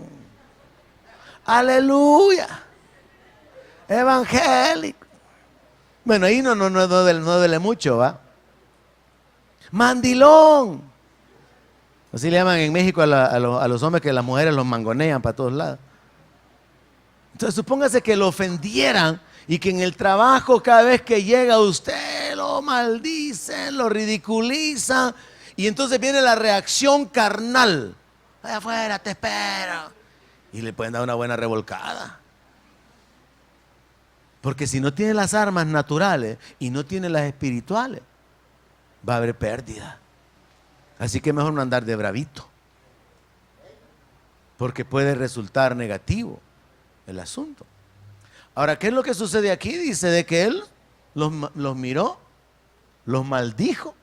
aleluya, evangélico. Bueno, ahí no duele mucho, ¿va? Mandilón. Así le llaman en México a los hombres que las mujeres los mangonean para todos lados. Entonces supóngase que lo ofendieran y que en el trabajo cada vez que llega usted lo maldicen, lo ridiculizan, y entonces viene la reacción carnal: allá afuera te espero, y le pueden dar una buena revolcada. Porque si no tiene las armas naturales y no tiene las espirituales, va a haber pérdida. Así que mejor no andar de bravito, porque puede resultar negativo el asunto. Ahora, ¿qué es lo que sucede aquí? Dice de que él los miró, los maldijo.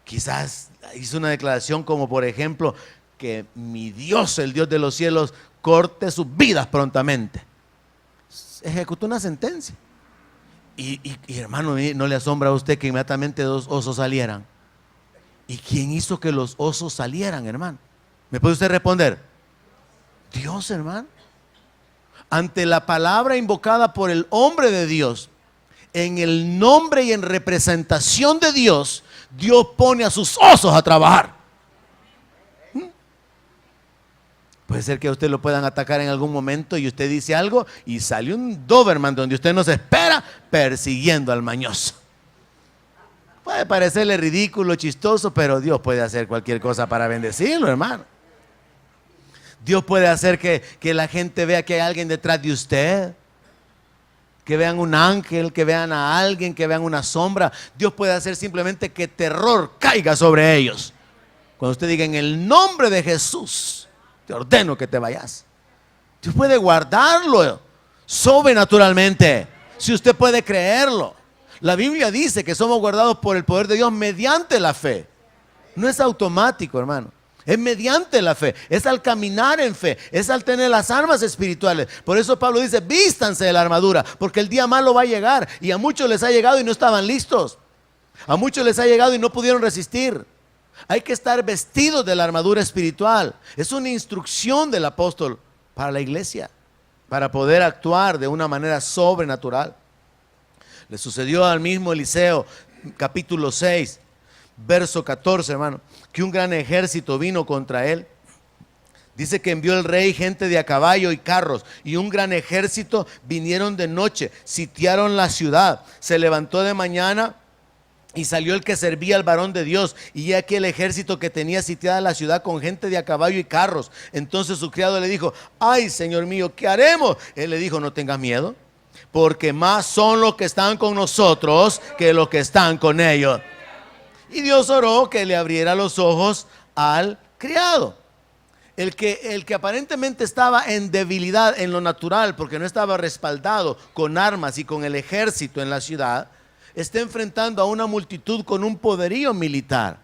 Quizás hizo una declaración como, por ejemplo: que mi Dios, el Dios de los cielos, corte sus vidas prontamente. Ejecutó una sentencia. Y hermano, ¿no le asombra a usted que inmediatamente 2 osos salieran? ¿Y quién hizo que los osos salieran, hermano? ¿Me puede usted responder? Dios, hermano. Ante la palabra invocada por el hombre de Dios, en el nombre y en representación de Dios, Dios pone a sus osos a trabajar. Puede ser que a usted lo puedan atacar en algún momento y usted dice algo y sale un Doberman donde usted no se espera persiguiendo al mañoso. Puede parecerle ridículo, chistoso, pero Dios puede hacer cualquier cosa para bendecirlo, hermano. Dios puede hacer que la gente vea que hay alguien detrás de usted, que vean un ángel, que vean a alguien, que vean una sombra. Dios puede hacer simplemente que terror caiga sobre ellos. Cuando usted diga en el nombre de Jesús, te ordeno que te vayas. Dios puede guardarlo sobrenaturalmente, si usted puede creerlo. La Biblia dice que somos guardados por el poder de Dios mediante la fe. No es automático, hermano. Es mediante la fe, es al caminar en fe, es al tener las armas espirituales. Por eso Pablo dice, vístanse de la armadura, porque el día malo va a llegar. Y a muchos les ha llegado y no estaban listos. A muchos les ha llegado y no pudieron resistir. Hay que estar vestidos de la armadura espiritual. Es una instrucción del apóstol para la iglesia, para poder actuar de una manera sobrenatural. Le sucedió al mismo Eliseo, capítulo 6, verso 14, hermano, que un gran ejército vino contra él. Dice que envió el rey gente de a caballo y carros, y un gran ejército vinieron de noche, sitiaron la ciudad. Se levantó de mañana y salió el que servía al varón de Dios, y aquí el ejército que tenía sitiada la ciudad con gente de a caballo y carros. Entonces su criado le dijo, ay, señor mío, ¿qué haremos? Él le dijo, no tengas miedo, porque más son los que están con nosotros que los que están con ellos. Y Dios oró que le abriera los ojos al criado. El que aparentemente estaba en debilidad en lo natural, porque no estaba respaldado con armas y con el ejército en la ciudad, está enfrentando a una multitud con un poderío militar.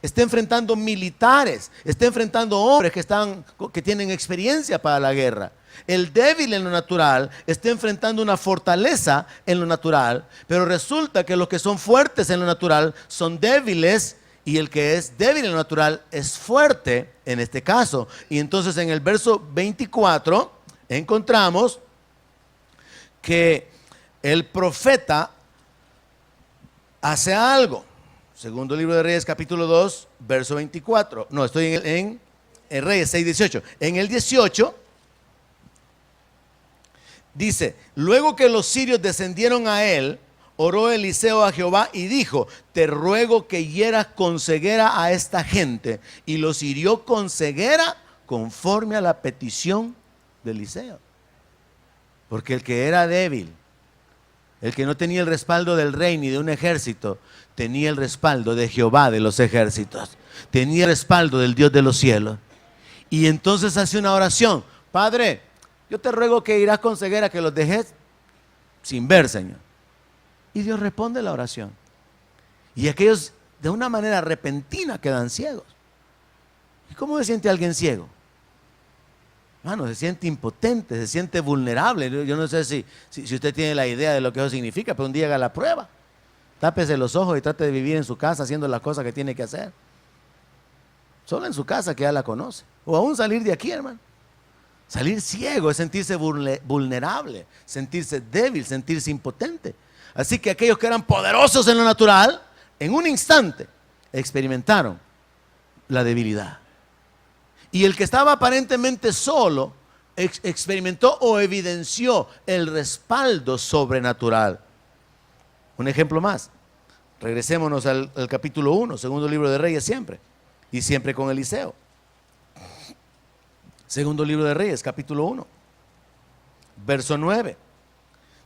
Está enfrentando militares, está enfrentando hombres que tienen experiencia para la guerra. El débil en lo natural está enfrentando una fortaleza en lo natural, pero resulta que los que son fuertes en lo natural son débiles, y el que es débil en lo natural es fuerte en este caso. Y entonces en el verso 24 encontramos que el profeta hace algo. Segundo libro de Reyes, capítulo 2, verso 24. No, estoy en Reyes 6, 18. En el 18 dice, luego que los sirios descendieron a él, oró Eliseo a Jehová y dijo, te ruego que hieras con ceguera a esta gente. Y los hirió con ceguera conforme a la petición de Eliseo. Porque el que era débil, el que no tenía el respaldo del rey ni de un ejército, tenía el respaldo de Jehová de los ejércitos. Tenía el respaldo del Dios de los cielos. Y entonces hace una oración, Padre, yo te ruego que irás con ceguera, que los dejes sin ver, Señor. Y Dios responde la oración. Y aquellos de una manera repentina quedan ciegos. ¿Y cómo se siente alguien ciego? Hermano, se siente impotente, se siente vulnerable. Yo no sé si usted tiene la idea de lo que eso significa, pero un día haga la prueba. Tápese los ojos y trate de vivir en su casa haciendo las cosas que tiene que hacer. Solo en su casa, que ya la conoce. O aún salir de aquí, hermano. Salir ciego es sentirse vulnerable, sentirse débil, sentirse impotente. Así que aquellos que eran poderosos en lo natural, en un instante experimentaron la debilidad. Y el que estaba aparentemente solo experimentó o evidenció el respaldo sobrenatural. Un ejemplo más. Regresémonos al capítulo 1, segundo libro de Reyes siempre. Y siempre con Eliseo. Segundo libro de Reyes, capítulo 1, verso 9.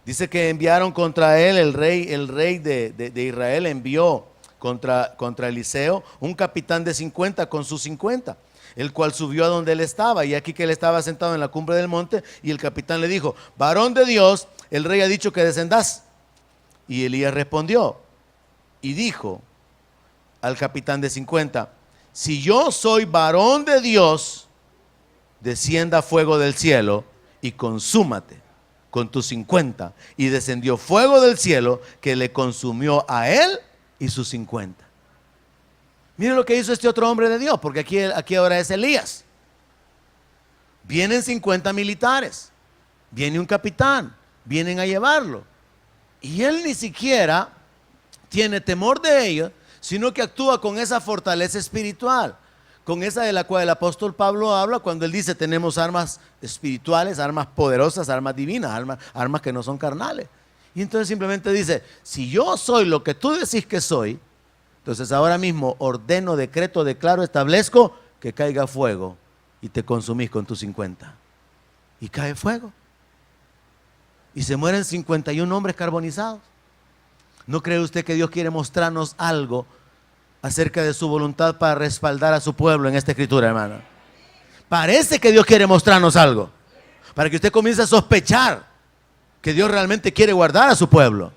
Dice que enviaron contra él, el rey de Israel envió contra Eliseo un capitán de 50 con sus 50, el cual subió a donde él estaba. Y aquí que él estaba sentado en la cumbre del monte, y el capitán le dijo, varón de Dios, el rey ha dicho que descendás. Y Elías respondió y dijo al capitán de 50, si yo soy varón de Dios, descienda fuego del cielo y consúmate con tus 50. Y descendió fuego del cielo que le consumió a él y sus 50. Miren lo que hizo este otro hombre de Dios, porque aquí ahora es Elías. Vienen 50 militares, viene un capitán, vienen a llevarlo. Y él ni siquiera tiene temor de ellos, sino que actúa con esa fortaleza espiritual, con esa de la cual el apóstol Pablo habla cuando él dice: tenemos armas espirituales, armas poderosas, armas divinas, armas que no son carnales. Y entonces simplemente dice: si yo soy lo que tú decís que soy, entonces ahora mismo ordeno, decreto, declaro, establezco que caiga fuego y te consumís con tus 50. Y cae fuego. Y se mueren 51 hombres carbonizados. ¿No cree usted que Dios quiere mostrarnos algo acerca de su voluntad para respaldar a su pueblo en esta escritura, hermano? Parece que Dios quiere mostrarnos algo, para que usted comience a sospechar que Dios realmente quiere guardar a su pueblo.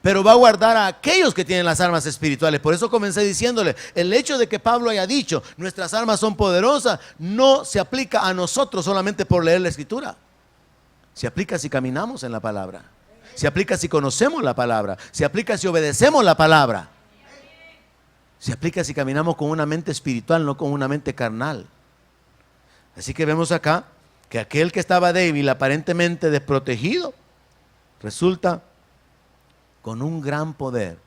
Pero va a guardar a aquellos que tienen las armas espirituales. Por eso comencé diciéndole, el hecho de que Pablo haya dicho nuestras armas son poderosas, no se aplica a nosotros solamente por leer la escritura. Se aplica si caminamos en la palabra. Se aplica si conocemos la palabra. Se aplica si obedecemos la palabra. Se aplica si caminamos con una mente espiritual, no con una mente carnal. Así que vemos acá que aquel que estaba débil, aparentemente desprotegido, resulta con un gran poder,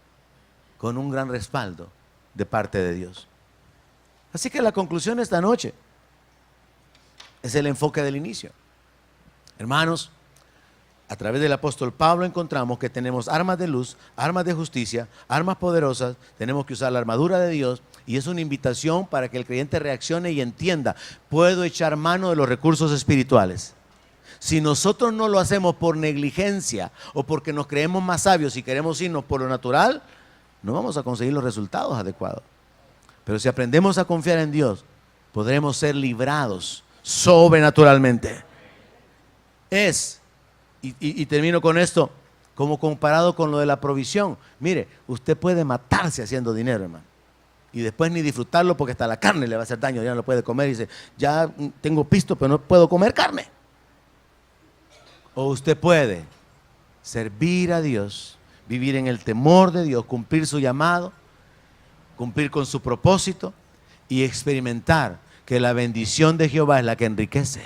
con un gran respaldo de parte de Dios. Así que la conclusión esta noche es el enfoque del inicio. Hermanos, a través del apóstol Pablo encontramos que tenemos armas de luz, armas de justicia, armas poderosas. Tenemos que usar la armadura de Dios, y es una invitación para que el creyente reaccione y entienda: puedo echar mano de los recursos espirituales. Si nosotros no lo hacemos por negligencia o porque nos creemos más sabios y queremos irnos por lo natural, no vamos a conseguir los resultados adecuados. Pero si aprendemos a confiar en Dios, podremos ser librados sobrenaturalmente. Y termino con esto, como comparado con lo de la provisión. Mire, usted puede matarse haciendo dinero, hermano, y después ni disfrutarlo, porque hasta la carne le va a hacer daño, ya no lo puede comer. Y dice: ya tengo pisto, pero no puedo comer carne. O usted puede servir a Dios, vivir en el temor de Dios, cumplir su llamado, cumplir con su propósito y experimentar que la bendición de Jehová es la que enriquece.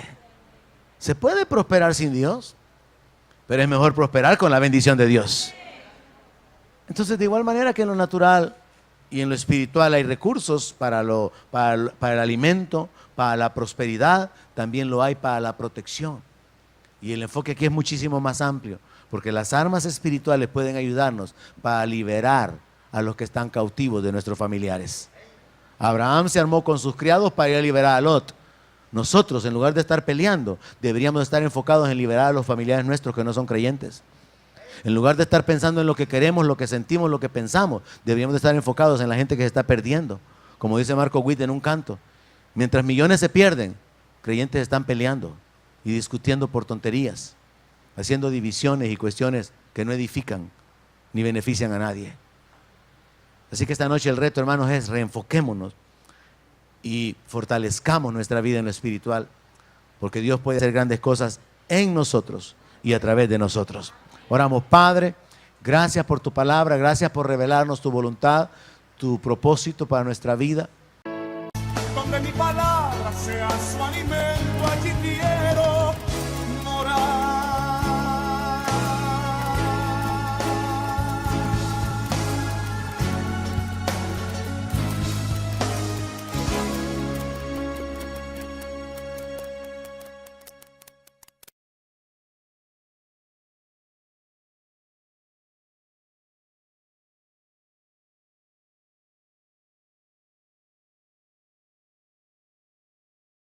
¿Se puede prosperar sin Dios? Pero es mejor prosperar con la bendición de Dios. Entonces, de igual manera que en lo natural y en lo espiritual hay recursos para el alimento, para la prosperidad, también lo hay para la protección. Y el enfoque aquí es muchísimo más amplio, porque las armas espirituales pueden ayudarnos para liberar a los que están cautivos de nuestros familiares. Abraham se armó con sus criados para ir a liberar a Lot. Nosotros, en lugar de estar peleando, deberíamos estar enfocados en liberar a los familiares nuestros que no son creyentes. En lugar de estar pensando en lo que queremos, lo que sentimos, lo que pensamos, deberíamos de estar enfocados en la gente que se está perdiendo. Como dice Marco Witt en un canto: mientras millones se pierden, creyentes están peleando y discutiendo por tonterías, haciendo divisiones y cuestiones que no edifican ni benefician a nadie. Así que esta noche el reto, hermanos, es: reenfoquémonos y fortalezcamos nuestra vida en lo espiritual, porque Dios puede hacer grandes cosas en nosotros y a través de nosotros. Oramos. Padre, gracias por tu palabra, gracias por revelarnos tu voluntad, tu propósito para nuestra vida. Donde mi palabra sea su alimento, allí quiero